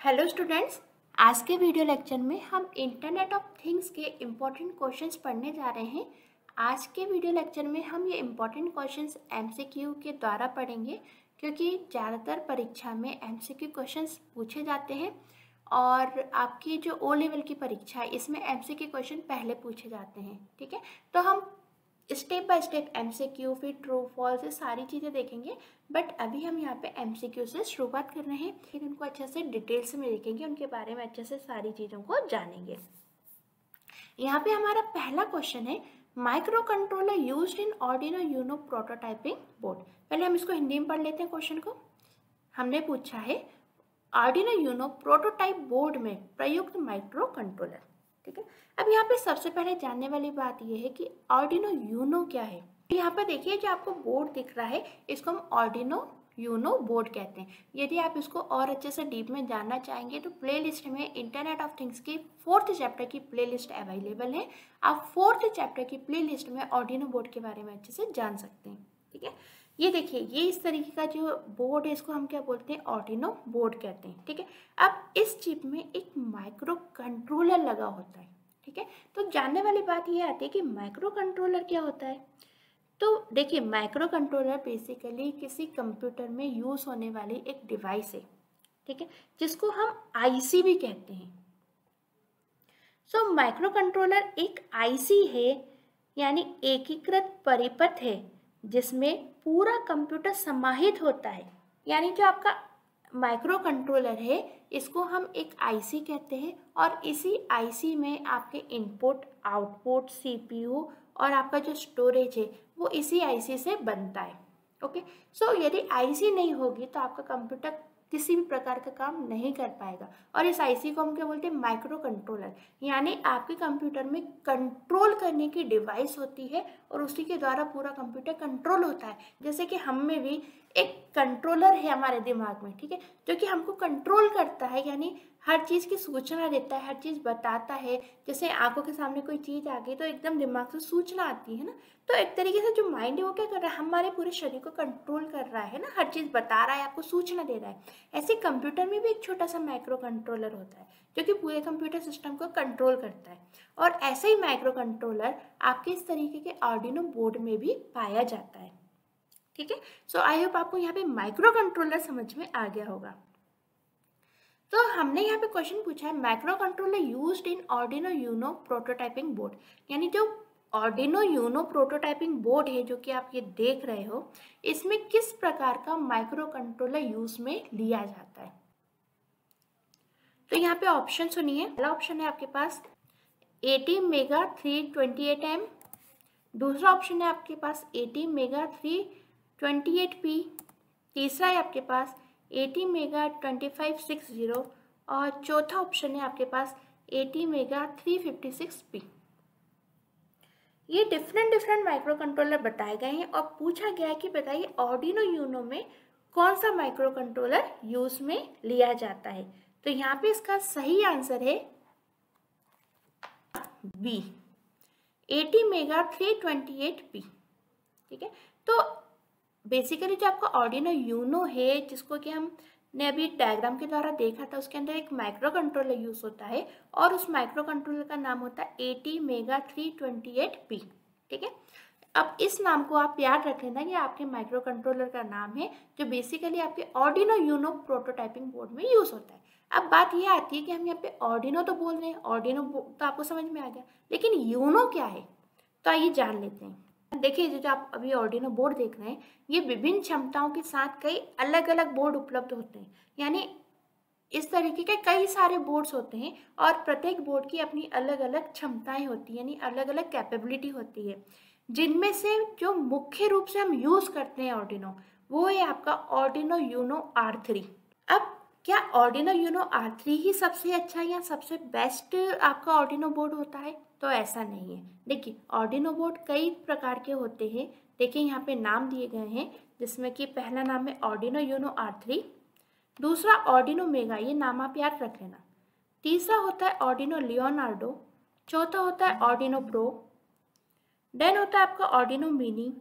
Hello students, आज के video lecture में हम इंटरनेट ऑफ थिंग्स के इम्पोर्टेंट क्वेश्चंस पढ़ने जा रहे हैं। आज के वीडियो लेक्चर में हम ये इम्पोर्टेंट क्वेश्चंस एमसीक्यू के द्वारा पढ़ेंगे, क्योंकि ज़्यादातर परीक्षा में एमसीक्यू क्वेश्चंस पूछे जाते हैं और आपकी जो ओ लेवल की परीक्षा है इसमें एमसीक्यू क्वेश्चन पहले पूछे जाते हैं। ठीक है, तो हम स्टेप बाय स्टेप एमसीक्यू फिर ट्रू फॉल्स ये सारी चीज़ें देखेंगे। बट अभी हम यहाँ पे एमसीक्यू से शुरुआत कर रहे हैं, फिर उनको अच्छे से डिटेल्स में देखेंगे, उनके बारे में अच्छे से सारी चीज़ों को जानेंगे। यहाँ पे हमारा पहला क्वेश्चन है, microcontroller used in Arduino Uno prototyping board. पहले हम इसको हिंदी में पढ़ लेते हैं। क्वेश्चन को हमने पूछा है आर्डिनो यूनो प्रोटोटाइप बोर्ड में प्रयुक्त माइक्रो कंट्रोलर। ठीक है, अब यहाँ पे सबसे पहले जानने वाली बात यह है कि आर्डिनो यूनो क्या है। यहाँ पर देखिए जो आपको बोर्ड दिख रहा है इसको हम आर्डिनो यूनो बोर्ड कहते हैं। यदि आप इसको और अच्छे से डीप में जानना चाहेंगे तो प्लेलिस्ट में इंटरनेट ऑफ थिंग्स की 4th चैप्टर की प्लेलिस्ट अवेलेबल है। आप 4th चैप्टर की प्लेलिस्ट में आर्डिनो बोर्ड के बारे में अच्छे से जान सकते हैं। ठीक है, ये देखिए ये इस तरीके का जो बोर्ड है इसको हम क्या बोलते हैं, आर्डिनो बोर्ड कहते हैं। ठीक है, अब इस चिप में एक माइक्रो कंट्रोलर लगा होता है। ठीक है, तो जानने वाली बात ये आती है कि माइक्रो कंट्रोलर क्या होता है। तो देखिए माइक्रो कंट्रोलर बेसिकली किसी कंप्यूटर में यूज होने वाली एक डिवाइस है। ठीक है, जिसको हम आईसी भी कहते हैं। सो माइक्रो कंट्रोलर एक आईसी है, यानी एकीकृत परिपथ है जिसमें पूरा कंप्यूटर समाहित होता है। यानी जो आपका माइक्रो कंट्रोलर है इसको हम एक आईसी कहते हैं और इसी आईसी में आपके इनपुट आउटपुट सीपीयू और आपका जो स्टोरेज है वो इसी आईसी से बनता है। ओके, सो यदि आईसी नहीं होगी तो आपका कंप्यूटर किसी भी प्रकार का काम नहीं कर पाएगा। और इस आईसी को हम क्या बोलते हैं, माइक्रो कंट्रोलर। यानी आपके कंप्यूटर में कंट्रोल करने की डिवाइस होती है और उसी के द्वारा पूरा कंप्यूटर कंट्रोल होता है। जैसे कि हम में भी एक कंट्रोलर है हमारे दिमाग में, ठीक है, जो कि हमको कंट्रोल करता है, यानी हर चीज़ की सूचना देता है, हर चीज़ बताता है। जैसे आंखों के सामने कोई चीज़ आ गई तो एकदम दिमाग से सूचना आती है ना, तो एक तरीके से जो माइंड है वो क्या कर रहा है, हमारे पूरे शरीर को कंट्रोल कर रहा है ना, हर चीज़ बता रहा है, आपको सूचना दे रहा है। ऐसे कंप्यूटर में भी एक छोटा सा माइक्रो कंट्रोलर होता है जो कि पूरे कंप्यूटर सिस्टम को कंट्रोल करता है। और ऐसे ही माइक्रो कंट्रोलर आपके इस तरीके के आर्डिनो बोर्ड में भी पाया जाता है। ठीक है, सो आई होप आपको यहाँ पे माइक्रो कंट्रोलर समझ में आ गया होगा। तो हमने यहाँ पे क्वेश्चन पूछा है microcontroller used in Arduino Uno prototyping board, यानी जो आर्डिनो यूनो प्रोटोटाइपिंग बोर्ड है जो कि आप ये देख रहे हो, इसमें किस प्रकार का माइक्रो कंट्रोलर यूज में लिया जाता है। तो यहाँ पे ऑप्शन सुनिए। पहला ऑप्शन है आपके पास 80 मेगा 328M, दूसरा ऑप्शन है आपके पास 80 मेगा 328P, तीसरा है आपके पास 80 मेगा 2560 और चौथा ऑप्शन है आपके पास 80 मेगा 356P। ये डिफरेंट माइक्रो कंट्रोलर बताए गए हैं और पूछा गया है कि बताइए आर्डिनो यूनो में कौन सा माइक्रो कंट्रोलर यूज में लिया जाता है। तो यहाँ पे इसका सही आंसर है बी, 80 मेगा 328P। ठीक है, तो बेसिकली जो आपका आर्डिनो यूनो है जिसको कि हमने अभी डायग्राम के द्वारा देखा था, उसके अंदर एक माइक्रो कंट्रोलर यूज होता है और उस माइक्रो कंट्रोलर का नाम होता है 80 मेगा 328P। ठीक है, अब इस नाम को आप याद रख लेना, ये आपके माइक्रो कंट्रोलर का नाम है जो बेसिकली आपके आर्डिनो यूनो प्रोटोटाइपिंग बोर्ड में यूज होता है। अब बात ये आती है कि हम यहाँ पे आर्डिनो तो बोल रहे हैं, आर्डिनो तो आपको समझ में आ गया, लेकिन यूनो क्या है तो आइए जान लेते हैं। देखिए जो आप अभी आर्डिनो बोर्ड देख रहे हैं ये विभिन्न क्षमताओं के साथ कई अलग अलग बोर्ड उपलब्ध होते हैं। यानी इस तरीके के कई सारे बोर्ड्स होते हैं और प्रत्येक बोर्ड की अपनी अलग अलग क्षमताएं होती हैं, यानी अलग अलग कैपेबिलिटी होती है। जिनमें से जो मुख्य रूप से हम यूज करते हैं आर्डिनो, वो है आपका आर्डिनो यूनो R3। अब क्या आर्डिनो यूनो R3 ही सबसे अच्छा या सबसे बेस्ट आपका आर्डिनो बोर्ड होता है? तो ऐसा नहीं है। देखिए आर्डिनो बोर्ड कई प्रकार के होते हैं। देखिए यहाँ पे नाम दिए गए हैं, जिसमें कि पहला नाम है आर्डिनो यूनो R3, दूसरा आर्डिनो मेगा, ये नाम आप याद रख लेना, तीसरा होता है आर्डिनो लियोनार्डो, चौथा होता है आर्डिनो प्रो, देन होता है आपका Arduino mini,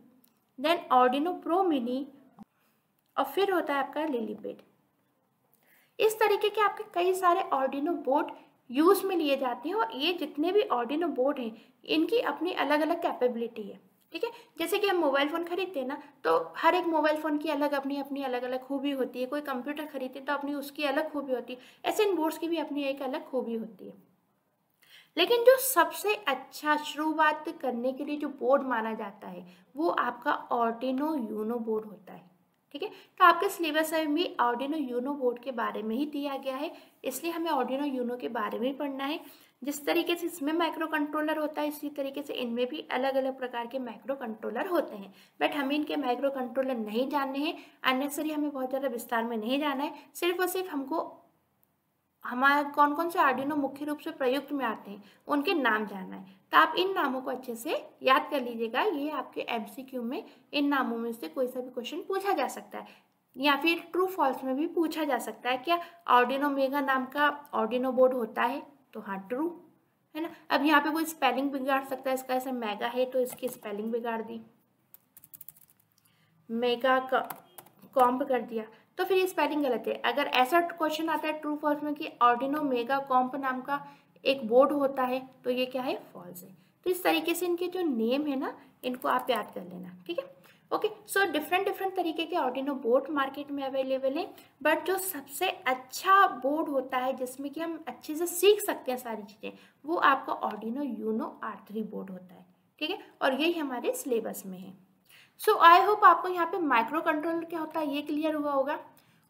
then Arduino pro mini और फिर होता है आपका लिलीपेड। इस तरीके के आपके कई सारे आर्डिनो बोर्ड यूज में लिए जाते हैं और ये जितने भी आर्डिनो बोर्ड हैं इनकी अपनी अलग अलग कैपेबिलिटी है। ठीक है, जैसे कि हम मोबाइल फ़ोन खरीदते हैं ना, तो हर एक मोबाइल फ़ोन की अलग अपनी अपनी अलग अलग खूबी होती है। कोई कंप्यूटर खरीदते तो अपनी उसकी अलग खूबी होती है, ऐसे इन बोर्ड्स की भी अपनी एक अलग खूबी होती है। लेकिन जो सबसे अच्छा शुरुआत करने के लिए जो बोर्ड माना जाता है वो आपका आर्डिनो यूनो बोर्ड होता है। ठीक है, तो आपके सिलेबस में भी आर्डिनो यूनो बोर्ड के बारे में ही दिया गया है, इसलिए हमें आर्डिनो यूनो के बारे में ही पढ़ना है। जिस तरीके से इसमें माइक्रो कंट्रोलर होता है इसी तरीके से इनमें भी अलग अलग प्रकार के माइक्रो कंट्रोलर होते हैं, बट हमें इनके माइक्रो कंट्रोलर नहीं जानने हैं। अननेसेसरी हमें बहुत ज़्यादा विस्तार में नहीं जाना है, सिर्फ और सिर्फ हमको हमारे कौन कौन से आर्डिनो मुख्य रूप से प्रयुक्त में आते हैं उनके नाम जानना है। तो आप इन नामों को अच्छे से याद कर लीजिएगा, ये आपके एमसीक्यू में इन नामों में से कोई सा भी क्वेश्चन पूछा जा सकता है या फिर ट्रू फॉल्स में भी पूछा जा सकता है। क्या आर्डिनो मेगा नाम का आर्डिनो बोर्ड होता है? तो हाँ, ट्रू है ना। अब यहाँ पे कोई स्पेलिंग बिगाड़ सकता है, इसका ऐसा मेगा है तो इसकी स्पेलिंग बिगाड़ दी, मेगा कॉम्प कर दिया, तो फिर ये स्पेलिंग गलत है। अगर ऐसा क्वेश्चन आता है ट्रू फॉल्स में कि आर्डिनो मेगा कॉम्प नाम का एक बोर्ड होता है तो ये क्या है? फॉल्स है। तो इस तरीके से इनके जो नेम है ना इनको आप याद कर लेना। ठीक है, ओके। सो डिफरेंट तरीके के आर्डिनो बोर्ड मार्केट में अवेलेबल है, बट जो सबसे अच्छा बोर्ड होता है जिसमें कि हम अच्छे से सीख सकते हैं सारी चीज़ें, वो आपका आर्डिनो यूनो R3 बोर्ड होता है। ठीक है, और यही हमारे सिलेबस में है। सो आई होप आपको यहाँ पे माइक्रो कंट्रोलर क्या होता है ये क्लियर हुआ होगा।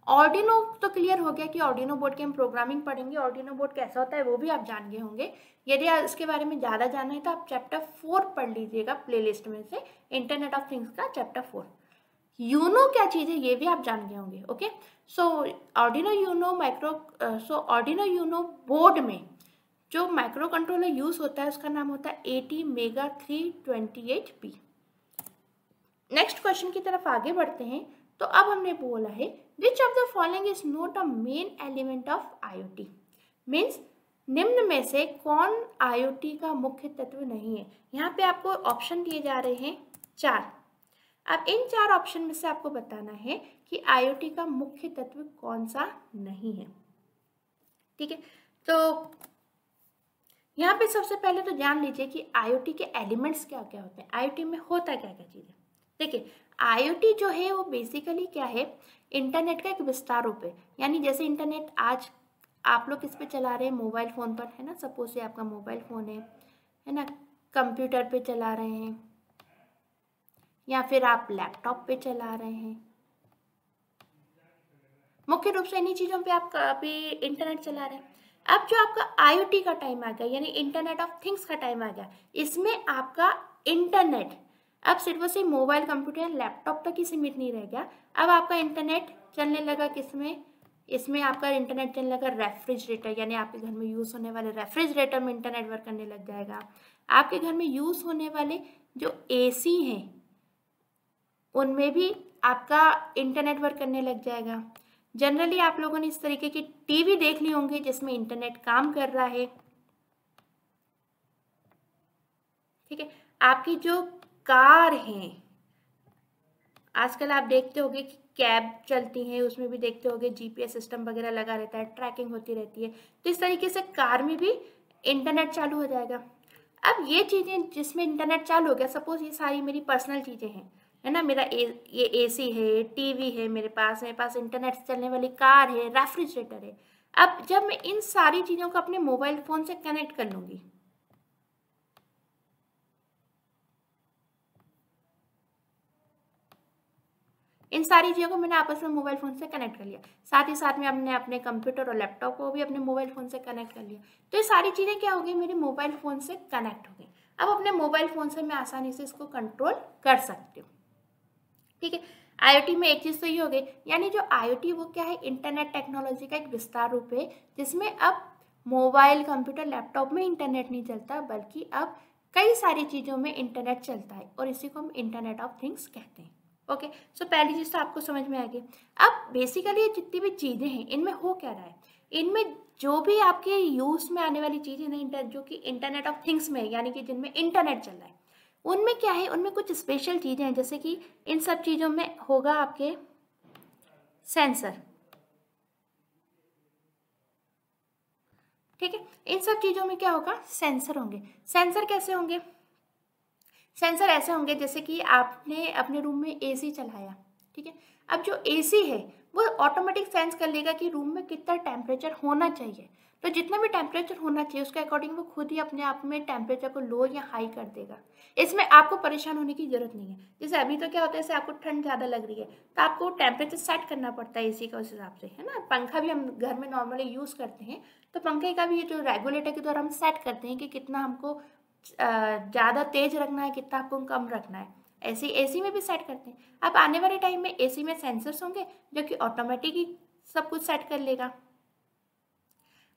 ऑर्डिनो तो क्लियर हो गया कि ऑर्डिनो बोर्ड की हम प्रोग्रामिंग पढ़ेंगे, ऑर्डिनो बोर्ड कैसा होता है वो भी आप जान गए होंगे। यदि आप इसके बारे में ज़्यादा जानना है तो आप चैप्टर 4 पढ़ लीजिएगा प्लेलिस्ट में से, इंटरनेट ऑफ थिंग्स का चैप्टर 4। यूनो क्या चीज़ है ये भी आप जान गए होंगे। ओके, सो ऑर्डिनो यूनो बोर्ड में जो माइक्रो कंट्रोलर यूज होता है उसका नाम होता है ATmega328B। नेक्स्ट क्वेश्चन की तरफ आगे बढ़ते हैं। तो अब हमने बोला है which of the following is not a main element of IoT, means निम्न में से कौन IoT का मुख्य तत्व नहीं है। यहाँ पे आपको ऑप्शन दिए जा रहे हैं 4। अब इन 4 ऑप्शन में से आपको बताना है कि IoT का मुख्य तत्व कौन सा नहीं है। ठीक है, तो यहाँ पे सबसे पहले तो जान लीजिए कि IoT के एलिमेंट्स क्या क्या होते हैं, IoT में होता क्या क्या चीज़ें। देखिए, IoT जो है वो बेसिकली क्या है, इंटरनेट का एक विस्तार रूप है। यानी जैसे इंटरनेट आज आप लोग किस पे चला रहे हैं, मोबाइल फ़ोन पर, है ना। सपोज से आपका मोबाइल फ़ोन है ना, कंप्यूटर पे चला रहे हैं या फिर आप लैपटॉप पे चला रहे हैं। मुख्य रूप से इन्हीं चीज़ों पे आप अभी इंटरनेट चला रहे हैं। अब जो आपका IoT का टाइम आ गया यानी इंटरनेट ऑफ थिंग्स का टाइम आ गया, इसमें आपका इंटरनेट अब सिर्फ से मोबाइल कंप्यूटर लैपटॉप तक ही सीमित नहीं रह गया। अब आपका इंटरनेट चलने लगा किसमें, इसमें आपका इंटरनेट चलने लगा रेफ्रिजरेटर, यानी आपके घर में यूज़ होने वाले रेफ्रिजरेटर में इंटरनेट वर्क करने लग जाएगा। आपके घर में यूज़ होने वाले जो AC हैं उनमें भी आपका इंटरनेट वर्क करने लग जाएगा। जनरली आप लोगों ने इस तरीके की टीवी देख ली होंगी जिसमें इंटरनेट काम कर रहा है। ठीक है, आपकी जो कार हैं, आजकल आप देखते होंगे कि कैब चलती हैं उसमें भी देखते होंगे GPS सिस्टम वगैरह लगा रहता है, ट्रैकिंग होती रहती है। तो इस तरीके से कार में भी इंटरनेट चालू हो जाएगा। अब ये चीज़ें जिसमें इंटरनेट चालू हो गया, सपोज ये सारी मेरी पर्सनल चीज़ें हैं, है ना। मेरा ये AC है, टीवी है मेरे पास इंटरनेट से चलने वाली कार है, रेफ्रिजरेटर है। अब जब मैं इन सारी चीज़ों को अपने मोबाइल फ़ोन से कनेक्ट कर लूँगी, इन सारी चीज़ों को मैंने आपस में मोबाइल फ़ोन से कनेक्ट कर लिया, साथ ही साथ में हमने अपने कंप्यूटर और लैपटॉप को भी अपने मोबाइल फ़ोन से कनेक्ट कर लिया। तो ये सारी चीज़ें क्या हो गई, मेरे मोबाइल फ़ोन से कनेक्ट हो गई। अब अपने मोबाइल फ़ोन से मैं आसानी से इसको कंट्रोल कर सकती हूँ। ठीक है, IoT में एक चीज़ तो ये हो गई, यानी जो IoT वो क्या है, इंटरनेट टेक्नोलॉजी का एक विस्तार रूप है जिसमें अब मोबाइल कंप्यूटर लैपटॉप में इंटरनेट नहीं चलता बल्कि अब कई सारी चीज़ों में इंटरनेट चलता है और इसी को हम इंटरनेट ऑफ थिंग्स कहते हैं। ओके, सो पहली चीज़ तो आपको समझ में आ गई। अब बेसिकली ये जितनी भी चीज़ें हैं इनमें हो क्या रहा है, इनमें जो भी आपके यूज़ में आने वाली चीज़ें नहीं जो कि इंटरनेट ऑफ थिंग्स में यानी कि जिनमें इंटरनेट चल रहा है, उनमें क्या है, उनमें कुछ स्पेशल चीज़ें हैं। जैसे कि इन सब चीज़ों में होगा आपके सेंसर, ठीक है। इन सब चीज़ों में क्या होगा, सेंसर होंगे। सेंसर कैसे होंगे, सेंसर ऐसे होंगे जैसे कि आपने अपने रूम में एसी चलाया, ठीक है। अब जो एसी है वो ऑटोमेटिक सेंस कर लेगा कि रूम में कितना टेम्परेचर होना चाहिए, तो जितना भी टेम्परेचर होना चाहिए उसके अकॉर्डिंग वो खुद ही अपने आप में टेम्परेचर को लो या हाई कर देगा। इसमें आपको परेशान होने की जरूरत नहीं है। जैसे अभी तो क्या होता है, जैसे आपको ठंड ज़्यादा लग रही है तो आपको टेम्परेचर सेट करना पड़ता है एसी का, उस हिसाब से, है ना। पंखा भी हम घर में नॉर्मली यूज़ करते हैं, तो पंखे का भी जो रेगुलेटर के द्वारा हम सेट करते हैं कि कितना हमको ज़्यादा तेज रखना है, कितना आपको कम रखना है। ऐसे एसी में भी सेट करते हैं। अब आने वाले टाइम में एसी में सेंसर्स होंगे जो कि ऑटोमेटिक ही सब कुछ सेट कर लेगा।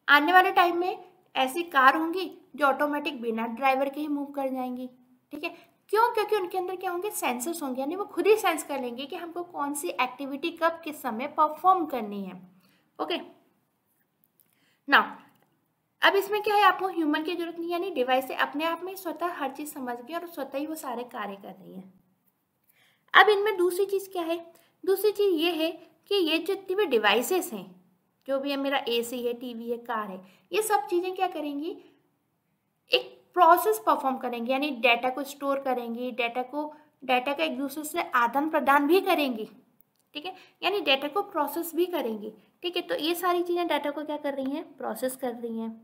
आने वाले टाइम में ऐसी कार होंगी जो ऑटोमेटिक बिना ड्राइवर के ही मूव कर जाएंगी, ठीक है। क्यों, क्योंकि उनके अंदर क्या होंगे, सेंसर्स होंगे, यानी वो खुद ही सेंस कर लेंगे कि हमको कौन सी एक्टिविटी कब किस समय परफॉर्म करनी है। ओके ना, अब इसमें क्या है, आपको ह्यूमन की जरूरत नहीं, यानी डिवाइस से अपने आप में स्वतः हर चीज समझ गई और स्वतः ही वो सारे कार्य कर रही है। अब इनमें दूसरी चीज क्या है, दूसरी चीज ये है कि ये जितनी भी डिवाइसेस हैं, जो भी है, मेरा एसी है, टीवी है, कार है, ये सब चीजें क्या करेंगी, एक प्रोसेस परफॉर्म करेंगी, यानी डाटा को स्टोर करेंगी, डाटा का एक दूसरे से आदान प्रदान भी करेंगी, ठीक है, यानी डाटा को प्रोसेस भी करेंगी, ठीक है। तो ये सारी चीजें डाटा को क्या कर रही हैं, प्रोसेस कर रही हैं,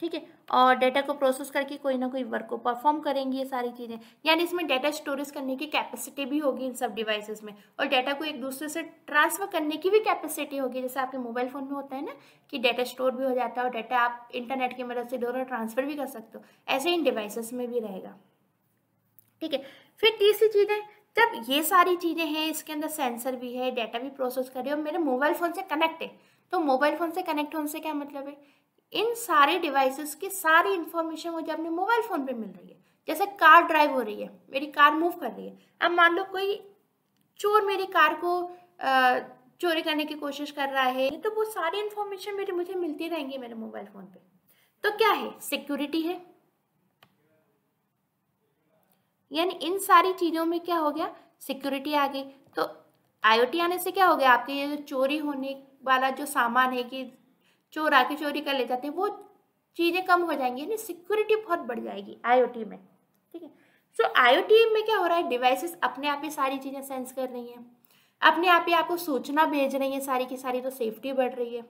ठीक है। और डाटा को प्रोसेस करके कोई ना कोई वर्क को परफॉर्म करेंगी ये सारी चीज़ें, यानी इसमें डाटा स्टोरेज करने की कैपेसिटी भी होगी इन सब डिवाइसेस में, और डाटा को एक दूसरे से ट्रांसफर करने की भी कैपेसिटी होगी। जैसे आपके मोबाइल फ़ोन में होता है ना कि डाटा स्टोर भी हो जाता है और डाटा आप इंटरनेट की मदद से दोनों ट्रांसफर भी कर सकते हो, ऐसे इन डिवाइसेस में भी रहेगा, ठीक है। फिर तीसरी चीज़ है, जब ये सारी चीज़ें हैं, इसके अंदर सेंसर भी है, डाटा भी प्रोसेस कर रही है और मेरे मोबाइल फ़ोन से कनेक्ट है, तो मोबाइल फ़ोन से कनेक्ट होने से क्या मतलब है, इन सारे डिवाइसेस की सारी इन्फॉर्मेशन मुझे अपने मोबाइल फ़ोन पे मिल रही है। जैसे कार ड्राइव हो रही है, मेरी कार मूव कर रही है, अब मान लो कोई चोर मेरी कार को चोरी करने की कोशिश कर रहा है, तो वो सारी इन्फॉर्मेशन मुझे मिलती रहेंगी मेरे मोबाइल फ़ोन पे। तो क्या है, सिक्योरिटी है, यानी इन सारी चीज़ों में क्या हो गया, सिक्योरिटी आ गई। तो IoT आने से क्या हो गया, आपके ये जो चोरी होने वाला जो सामान है कि चोर आके चोरी कर ले जाते हैं, वो चीज़ें कम हो जाएंगी, यानी सिक्योरिटी बहुत बढ़ जाएगी IoT में, ठीक है। सो IoT में क्या हो रहा है, डिवाइसेस अपने आप ही सारी चीज़ें सेंस कर रही हैं, अपने आप ही आपको सूचना भेज रही हैं सारी की सारी, तो सेफ्टी बढ़ रही है।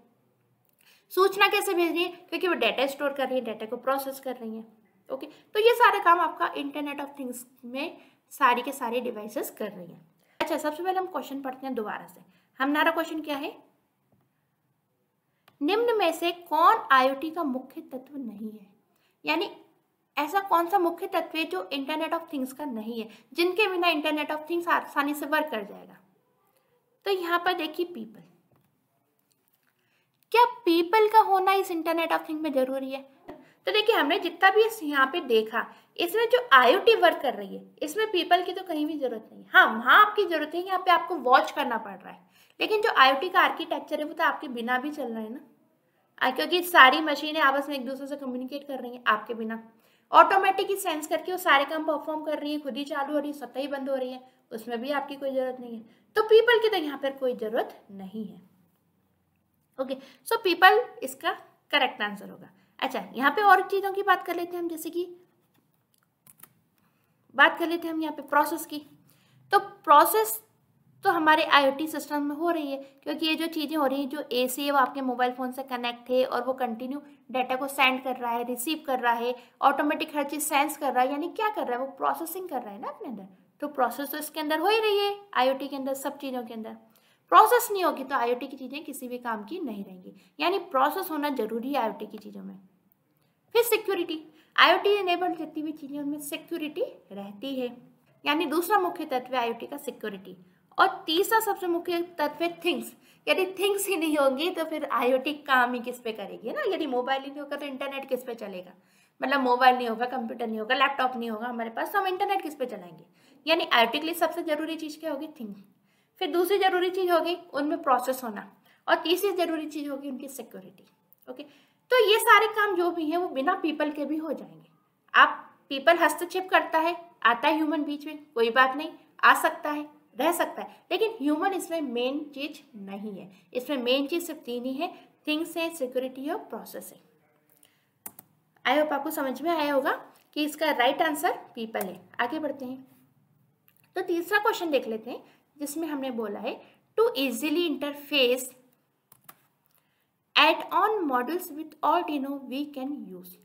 सूचना कैसे भेज रही है, क्योंकि वो डाटा स्टोर कर रही है, डाटा को प्रोसेस कर रही है, ओके। तो ये सारे काम आपका इंटरनेट ऑफ थिंग्स में सारी के सारे डिवाइसेस कर रही हैं। अच्छा, सबसे पहले हम क्वेश्चन पढ़ते हैं दोबारा से। हमारा क्वेश्चन क्या है, निम्न में से कौन IoT का मुख्य तत्व नहीं है, यानी ऐसा कौन सा मुख्य तत्व है जो इंटरनेट ऑफ थिंग्स का नहीं है, जिनके बिना इंटरनेट ऑफ थिंग्स आसानी से वर्क कर जाएगा। तो यहाँ पर देखिए, पीपल, क्या पीपल का होना इस इंटरनेट ऑफ थिंग में जरूरी है। तो देखिए, हमने जितना भी यहाँ पे देखा, इसमें जो IoT वर्क कर रही है, इसमें पीपल की तो कहीं भी जरूरत नहीं। हाँ, वहाँ आपकी जरूरत है, यहाँ पे आपको वॉच करना पड़ रहा है, लेकिन जो IoT का आर्किटेक्चर है वो तो आपके बिना भी चल रहा है ना, क्योंकि सारी मशीनें आपस में एक दूसरे से कम्युनिकेट कर रही हैं आपके बिना, ऑटोमेटिक ही सेंस करके वो सारे काम परफॉर्म कर रही है, खुद ही चालू हो रही है, स्वतः ही बंद हो रही है, उसमें भी आपकी कोई जरूरत नहीं है। तो पीपल की तो यहाँ पर कोई जरूरत नहीं है, ओके। सो पीपल इसका करेक्ट आंसर होगा। अच्छा, यहाँ पे और चीज़ों की बात कर लेते हैं हम, जैसे कि बात कर लेते हैं हम यहाँ पे प्रोसेस की। तो प्रोसेस तो हमारे IoT सिस्टम में हो रही है, क्योंकि ये जो चीज़ें हो रही हैं, जो AC है वो आपके मोबाइल फ़ोन से कनेक्ट है और वो कंटिन्यू डाटा को सेंड कर रहा है, रिसीव कर रहा है, ऑटोमेटिक हर चीज़ सेंस कर रहा है, यानी क्या कर रहा है, वो प्रोसेसिंग कर रहा है ना अपने अंदर। तो प्रोसेस तो इसके अंदर हो ही रही है, IoT के अंदर, सब चीज़ों के अंदर। प्रोसेस नहीं होगी तो IoT की चीज़ें किसी भी काम की नहीं रहेंगी, यानी प्रोसेस होना जरूरी है IoT की चीज़ों में। फिर सिक्योरिटी, IoT इनेबल्ड जितनी भी चीज़ें उनमें सिक्योरिटी रहती है, यानी दूसरा मुख्य तत्व है IoT का सिक्योरिटी। और तीसरा सबसे मुख्य तत्व है थिंग्स, यदि थिंग्स ही नहीं होंगी तो फिर IoT काम ही किस पे करेगी, है ना। यदि मोबाइल ही नहीं होगा तो इंटरनेट किस पे चलेगा, मतलब मोबाइल नहीं होगा, कंप्यूटर नहीं होगा, लैपटॉप नहीं होगा हमारे पास, तो हम इंटरनेट किस पे चलाएंगे। यानी IoT के लिए सबसे जरूरी चीज़ क्या होगी, थिंग। फिर दूसरी जरूरी चीज़ होगी उनमें प्रोसेस होना, और तीसरी जरूरी चीज़ होगी उनकी सिक्योरिटी, ओके। तो ये सारे काम जो भी हैं वो बिना पीपल के भी हो जाएंगे। आप पीपल हस्तक्षेप करता है, आता है ह्यूमन बीच में, कोई बात नहीं, आ सकता है, रह सकता है, लेकिन ह्यूमन इसमें मेन चीज नहीं है। इसमें मेन चीज सिर्फ तीन ही है, थिंग्स है, सिक्योरिटी और प्रोसेस है। आई होप आपको समझ में आया होगा कि इसका राइट आंसर पीपल है। आगे बढ़ते हैं। तो तीसरा क्वेश्चन देख लेते हैं, जिसमें हमने बोला है to easily interface add on modules with Arduino we can use.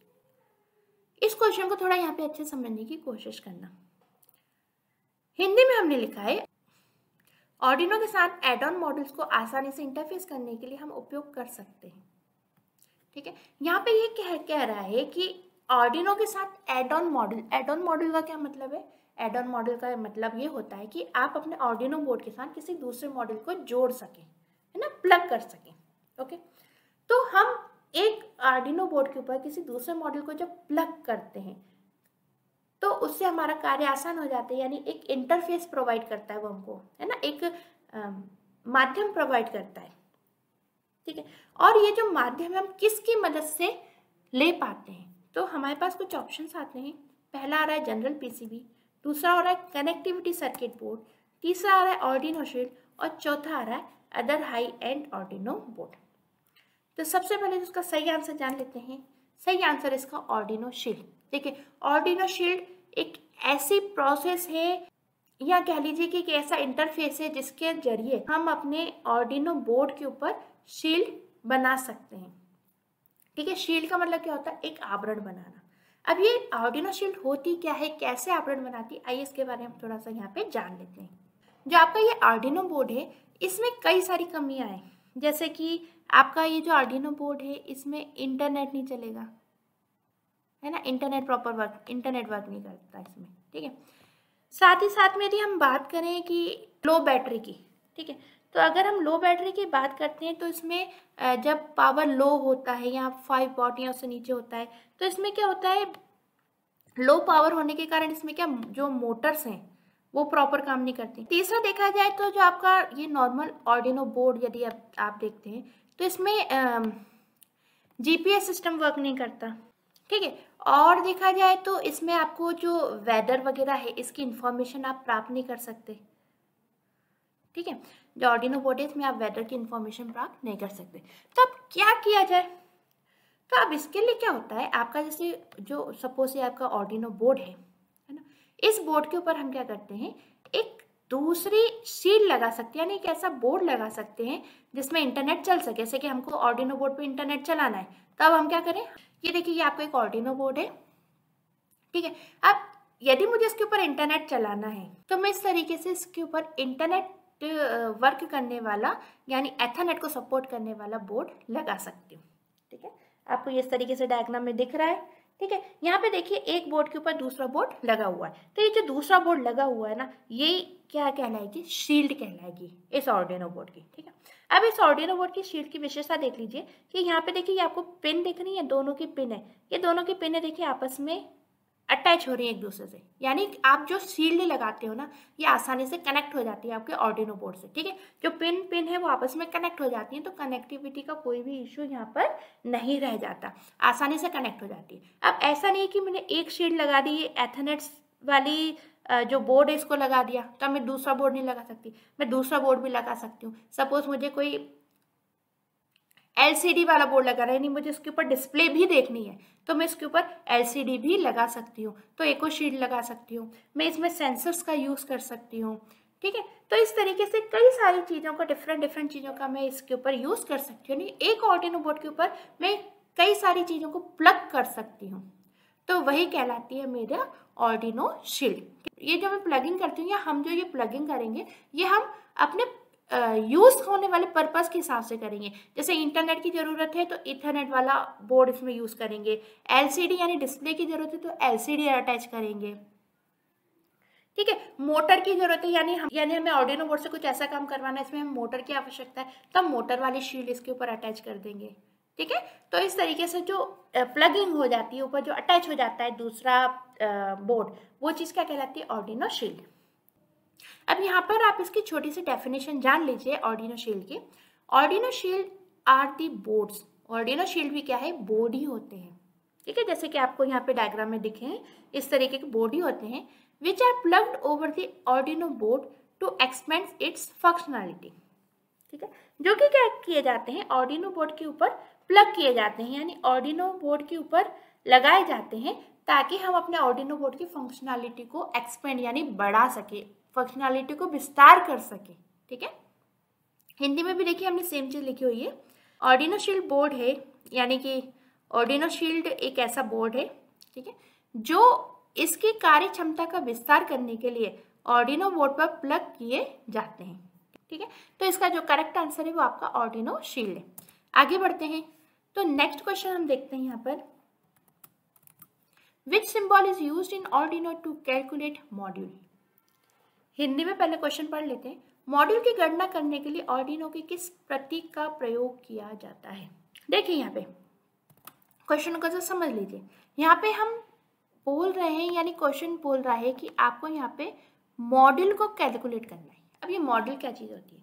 इस क्वेश्चन को थोड़ा यहाँ पे अच्छे समझने की कोशिश करना। हिंदी में हमने लिखा है आर्डिनो के साथ एड ऑन मॉड्यूल्स को आसानी से इंटरफेस करने के लिए हम उपयोग कर सकते हैं। ठीक है, यहाँ पे ये कह रहा है कि आर्डिनो के साथ add on module. Add on module का क्या मतलब है? एड ऑन मॉड्यूल का मतलब ये होता है कि आप अपने आर्डिनो बोर्ड के साथ किसी दूसरे मॉड्यूल को जोड़ सकें, है ना, प्लग कर सकें। ओके, तो हम एक आर्डिनो बोर्ड के ऊपर किसी दूसरे मॉड्यूल को जब प्लग करते हैं तो उससे हमारा कार्य आसान हो जाता है, यानी एक इंटरफेस प्रोवाइड करता है वो हमको, है ना, एक माध्यम प्रोवाइड करता है। ठीक है, और ये जो माध्यम है हम किसकी मदद से ले पाते हैं? तो हमारे पास कुछ ऑप्शंस आते हैं। पहला आ रहा है जनरल पीसीबी, दूसरा हो रहा है कनेक्टिविटी सर्किट बोर्ड, तीसरा आ रहा है आर्डिनो शील्ड और चौथा आ रहा है other high and Arduino board. तो सबसे पहले इसका सही आंसर जान लेते हैं। सही आंसर इसका आर्डिनो शील्ड। देखिए, आर्डिनो शील्ड एक ऐसी प्रोसेस है या कह लीजिए कि एक ऐसा इंटरफेस है जिसके जरिए हम अपने आर्डिनो बोर्ड के ऊपर शील्ड बना सकते हैं। ठीक है, शील्ड का मतलब क्या होता है? एक आवरण बनाना। अब ये आर्डिनो शील्ड होती क्या है, कैसे आवरण बनाती है, आइए इसके बारे में थोड़ा सा यहाँ पे जान लेते हैं। जो आपका ये आर्डिनो बोर्ड है इसमें कई सारी कमियां हैं, जैसे कि आपका ये जो आर्डिनो बोर्ड है इसमें इंटरनेट नहीं चलेगा, है ना, इंटरनेट वर्क नहीं करता इसमें। ठीक है, साथ ही साथ में यदि हम बात करें कि लो बैटरी की, ठीक है, तो अगर हम लो बैटरी की बात करते हैं तो इसमें जब पावर लो होता है या 5 वॉट या उससे नीचे होता है तो इसमें क्या होता है, लो पावर होने के कारण इसमें क्या जो मोटर्स हैं वो प्रॉपर काम नहीं करती। तीसरा देखा जाए तो जो आपका ये नॉर्मल आर्डिनो बोर्ड यदि आप देखते हैं तो इसमें जीपीएस सिस्टम वर्क नहीं करता। ठीक है, और देखा जाए तो इसमें आपको जो वेदर वगैरह है इसकी इंफॉर्मेशन आप प्राप्त नहीं कर सकते। ठीक है, जो आर्डिनो बोर्ड है इसमें आप वेदर की इंफॉर्मेशन प्राप्त नहीं कर सकते। तो अब क्या किया जाए? तो अब इसके लिए क्या होता है, आपका जैसे जो सपोज ये आपका आर्डिनो बोर्ड है ना, इस बोर्ड के ऊपर हम क्या करते हैं, एक दूसरी शील्ड लगा सकते हैं, यानी एक ऐसा बोर्ड लगा सकते हैं जिसमें इंटरनेट चल सके। जैसे कि हमको आर्डिनो बोर्ड पे इंटरनेट चलाना है, तब हम क्या करें, ये देखिए ये आपका एक आर्डिनो बोर्ड है। ठीक है, अब यदि मुझे इसके ऊपर इंटरनेट चलाना है तो मैं इस तरीके से इसके ऊपर इंटरनेट वर्क करने वाला यानी एथरनेट को सपोर्ट करने वाला बोर्ड लगा सकती हूँ। ठीक है, आपको इस तरीके से डायग्राम में दिख रहा है। ठीक है, यहाँ पे देखिए एक बोर्ड के ऊपर दूसरा बोर्ड लगा हुआ है, तो ये जो दूसरा बोर्ड लगा हुआ है ना, ये क्या कहलाएगी, शील्ड कहलाएगी इस आर्डिनो बोर्ड की। ठीक है, अब इस आर्डिनो बोर्ड की शील्ड की विशेषता देख लीजिए कि यहाँ पे देखिए आपको पिन दिख रही है, दोनों की पिन है, ये दोनों की पिन है देखिए आपस में अटैच हो रही है एक दूसरे से, यानी आप जो शील्ड लगाते हो ना ये आसानी से कनेक्ट हो जाती है आपके आर्डिनो बोर्ड से। ठीक है, जो पिन है वो आपस में कनेक्ट हो जाती है, तो कनेक्टिविटी का कोई भी इश्यू यहाँ पर नहीं रह जाता, आसानी से कनेक्ट हो जाती है। अब ऐसा नहीं कि मैंने एक शील्ड लगा दी एथरनेट वाली जो बोर्ड है इसको लगा दिया, तो मैं दूसरा बोर्ड नहीं लगा सकती, मैं दूसरा बोर्ड भी लगा सकती हूँ। सपोज मुझे कोई एलसीडी वाला बोर्ड लगा रहा है, नहीं मुझे इसके ऊपर डिस्प्ले भी देखनी है, तो मैं इसके ऊपर एलसीडी भी लगा सकती हूँ, तो एको शीट लगा सकती हूँ, मैं इसमें सेंसर्स का यूज़ कर सकती हूँ। ठीक है, तो इस तरीके से कई सारी चीज़ों का डिफरेंट चीज़ों का मैं इसके ऊपर यूज़ कर सकती हूँ। एक आर्डिनो बोर्ड के ऊपर मैं कई सारी चीज़ों को प्लग कर सकती हूँ, तो वही कहलाती है मेरा आर्डिनो शील्ड। ये जो मैं प्लगिंग करती हूँ या हम जो ये प्लगिंग करेंगे ये हम अपने यूज़ होने वाले पर्पस के हिसाब से करेंगे। जैसे इंटरनेट की ज़रूरत है तो इथरनेट वाला बोर्ड इसमें यूज़ करेंगे, एलसीडी यानी डिस्प्ले की ज़रूरत है तो एलसीडी अटैच करेंगे। ठीक है, मोटर की ज़रूरत है यानी हमें आर्डिनो बोर्ड से कुछ ऐसा काम करवाना है इसमें हमें मोटर की आवश्यकता है, तो हम मोटर वाली शील्ड इसके ऊपर अटैच कर देंगे। ठीक है, तो इस तरीके से जो प्लगिंग हो जाती है ऊपर जो अटैच हो जाता है दूसरा बोर्ड, वो चीज़ क्या कहलाती है, आर्डिनो शील्ड। अब यहाँ पर आप इसकी छोटी सी डेफिनेशन जान लीजिए आर्डिनो शील्ड की। Arduino shield are the boards, Arduino shield भी क्या है, बोर्ड ही होते हैं। ठीक है, जैसे कि आपको यहाँ पे डायग्राम में दिखे हैं इस तरीके के बोर्ड ही होते हैं, which are plugged over the Arduino board to expand its functionality. ठीक है, जो कि क्या किए जाते हैं, आर्डिनो बोर्ड के ऊपर प्लग किए जाते हैं, यानी आर्डिनो बोर्ड के ऊपर लगाए जाते हैं ताकि हम अपने आर्डिनो बोर्ड की फंक्शनैलिटी को एक्सपेंड यानी बढ़ा सके, फंक्शनैलिटी को विस्तार कर सके। ठीक है, हिंदी में भी देखिए हमने सेम चीज लिखी हुई है। आर्डिनो शील्ड बोर्ड है, यानी कि आर्डिनो शील्ड एक ऐसा बोर्ड है, ठीक है, जो इसकी कार्य क्षमता का विस्तार करने के लिए आर्डिनो बोर्ड पर प्लग किए जाते हैं। ठीक है, तो इसका जो करेक्ट आंसर है वो आपका आर्डिनो शील्ड है। आगे बढ़ते हैं, तो नेक्स्ट क्वेश्चन हम देखते हैं यहाँ पर, which symbol is used in Arduino to calculate module. Hindi में पहले क्वेश्चन पढ़ लेते हैं। मॉड्यूल की गणना करने के लिए आर्डिनो के किस प्रतीक का प्रयोग किया जाता है। देखिए यहाँ पे क्वेश्चन को जरा समझ लीजिए। यहाँ पे हम बोल रहे हैं, यानी क्वेश्चन बोल रहा है कि आपको यहाँ पे मॉड्यूल को कैलकुलेट करना है। अब ये मॉड्यूल क्या चीज़ होती है,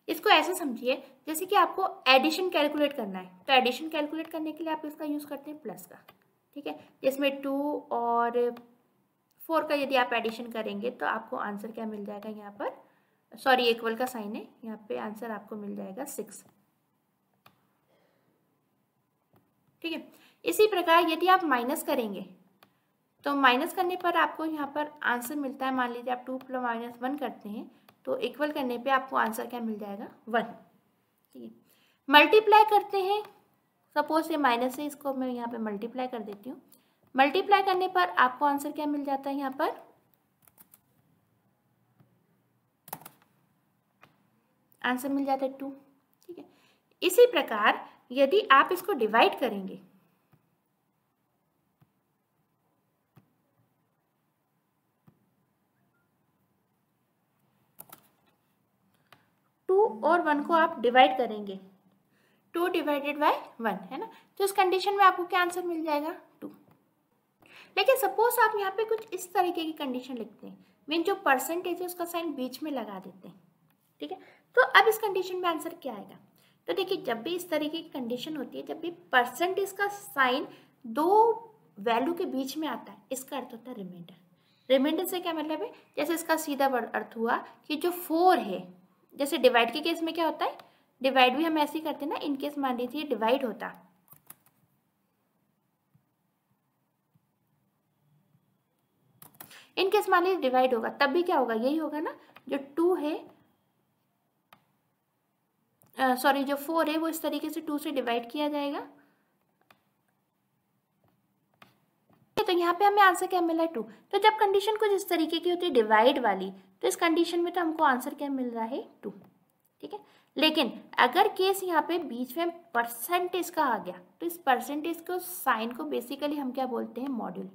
इसको ऐसे समझिए जैसे कि आपको एडिशन कैलकुलेट करना है, तो एडिशन कैलकुलेट करने के लिए आप इसका यूज़ करते हैं प्लस का। ठीक है, जिसमें 2 और 4 का यदि आप एडिशन करेंगे तो आपको आंसर क्या मिल जाएगा, यहाँ पर सॉरी इक्वल का साइन है, यहाँ पे आंसर आपको मिल जाएगा 6। ठीक है, इसी प्रकार यदि आप माइनस करेंगे तो माइनस करने पर आपको यहाँ पर आंसर मिलता है, मान लीजिए आप 2 + -1 करते हैं तो इक्वल करने पे आपको आंसर क्या मिल जाएगा, 1। ठीक है, मल्टीप्लाई करते हैं, सपोज ये माइनस है, इसको मैं यहाँ पे मल्टीप्लाई कर देती हूँ। मल्टीप्लाई करने पर आपको आंसर क्या मिल जाता है, यहाँ पर आंसर मिल जाता है 2। ठीक है, इसी प्रकार यदि आप इसको डिवाइड करेंगे, और 1 को आप डिवाइड करेंगे, 2 डिवाइडेड बाय 1 है ना, तो इस कंडीशन में आपको क्या आंसर मिल जाएगा, 2। लेकिन सपोज आप यहाँ पे कुछ इस तरीके की कंडीशन लिखते हैं, मीन जो परसेंटेज है उसका साइन बीच में लगा देते हैं। ठीक है, तो अब इस कंडीशन में आंसर क्या आएगा, तो देखिए जब भी इस तरीके की कंडीशन होती है, जब भी परसेंटेज का साइन 2 वैल्यू के बीच में आता है, इसका अर्थ होता है रिमाइंडर। रिमाइंडर से क्या मतलब है, जैसे इसका सीधा अर्थ हुआ कि जो 4 है, जैसे डिवाइड के केस में क्या होता है, डिवाइड भी हम ऐसे ही करते हैं ना, इनकेस मान लीजिए डिवाइड होता, इनकेस मान लीजिए डिवाइड होगा, तब भी क्या होगा, यही होगा ना, जो 2 है सॉरी जो 4 है वो इस तरीके से 2 से डिवाइड किया जाएगा। तो यहाँ पे हमें आंसर क्या मिला है, 2। तो जब कंडीशन कुछ इस तरीके की होती है डिवाइड वाली, तो इस कंडीशन में तो हमको आंसर क्या मिल रहा है, 2। ठीक है, लेकिन अगर केस यहाँ पे बीच में परसेंटेज का आ गया, तो इस परसेंटेज को साइन को बेसिकली हम क्या बोलते हैं, मॉड्यूल।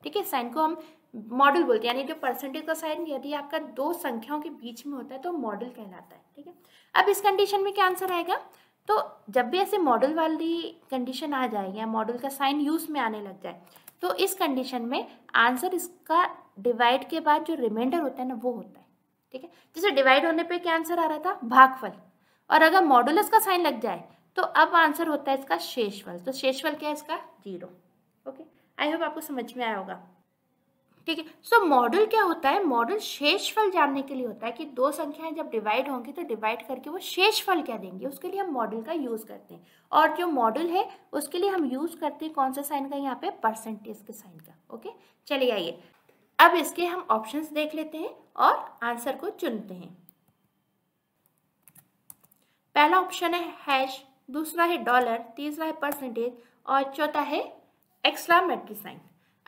ठीक है, साइन को हम मॉड्यूल बोलते हैं, यानी जो परसेंटेज का साइन यदि आपका 2 संख्याओं के बीच में होता है तो मॉड्यूल कहलाता है। ठीक है, अब इस कंडीशन में क्या आंसर आएगा, तो जब भी ऐसे मॉड्यूल वाली कंडीशन आ जाए या मॉड्यूल का साइन यूज में आने लग जाए, तो इस कंडीशन में आंसर इसका डिवाइड के बाद जो रिमाइंडर होता है ना, वो होता है। ठीक है, जैसे डिवाइड होने पे क्या आंसर आ रहा था, भागफल, और अगर मॉड्यूलस का साइन लग जाए तो अब आंसर होता है इसका शेषफल। तो शेषफल क्या है इसका, 0। ओके, आई होप आपको समझ में आया होगा। ठीक है, सो मॉड्यूल क्या होता है, मॉड्यूल शेषफल जानने के लिए होता है कि 2 संख्याएं जब डिवाइड होंगी तो डिवाइड करके वो शेषफल क्या देंगे, उसके लिए हम मॉड्यूल का यूज करते हैं। और जो मॉड्यूल है उसके लिए हम यूज करते हैं कौन सा साइन का, यहाँ पे परसेंटेज के साइन का। ओके, चलिए आइए अब इसके हम ऑप्शंस देख लेते हैं और आंसर को चुनते हैं। पहला ऑप्शन है हैश, दूसरा है डॉलर, तीसरा है परसेंटेज और चौथा है एक्सक्लेमेटरी साइन।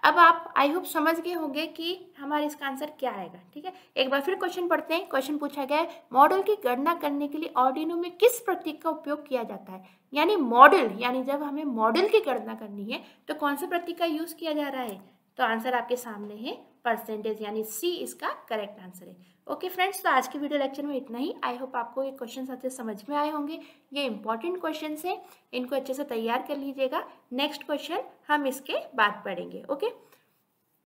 अब आप आई होप समझ गए होंगे कि हमारे इसका आंसर क्या आएगा। ठीक है, एक बार फिर क्वेश्चन पढ़ते हैं। क्वेश्चन पूछा गया है, मॉड्यूल की गणना करने के लिए आर्डिनो में किस प्रतीक का उपयोग किया जाता है। यानी मॉड्यूल, यानी जब हमें मॉड्यूल की गणना करनी है तो कौन से प्रतीक का यूज किया जा रहा है, तो आंसर आपके सामने है परसेंटेज, यानी सी इसका करेक्ट आंसर है। ओके फ्रेंड्स, तो आज की वीडियो लेक्चर में इतना ही। आई होप आपको ये क्वेश्चन अच्छे समझ में आए होंगे। ये इंपॉर्टेंट क्वेश्चन है, इनको अच्छे से तैयार कर लीजिएगा। नेक्स्ट क्वेश्चन हम इसके बाद पढ़ेंगे। ओके।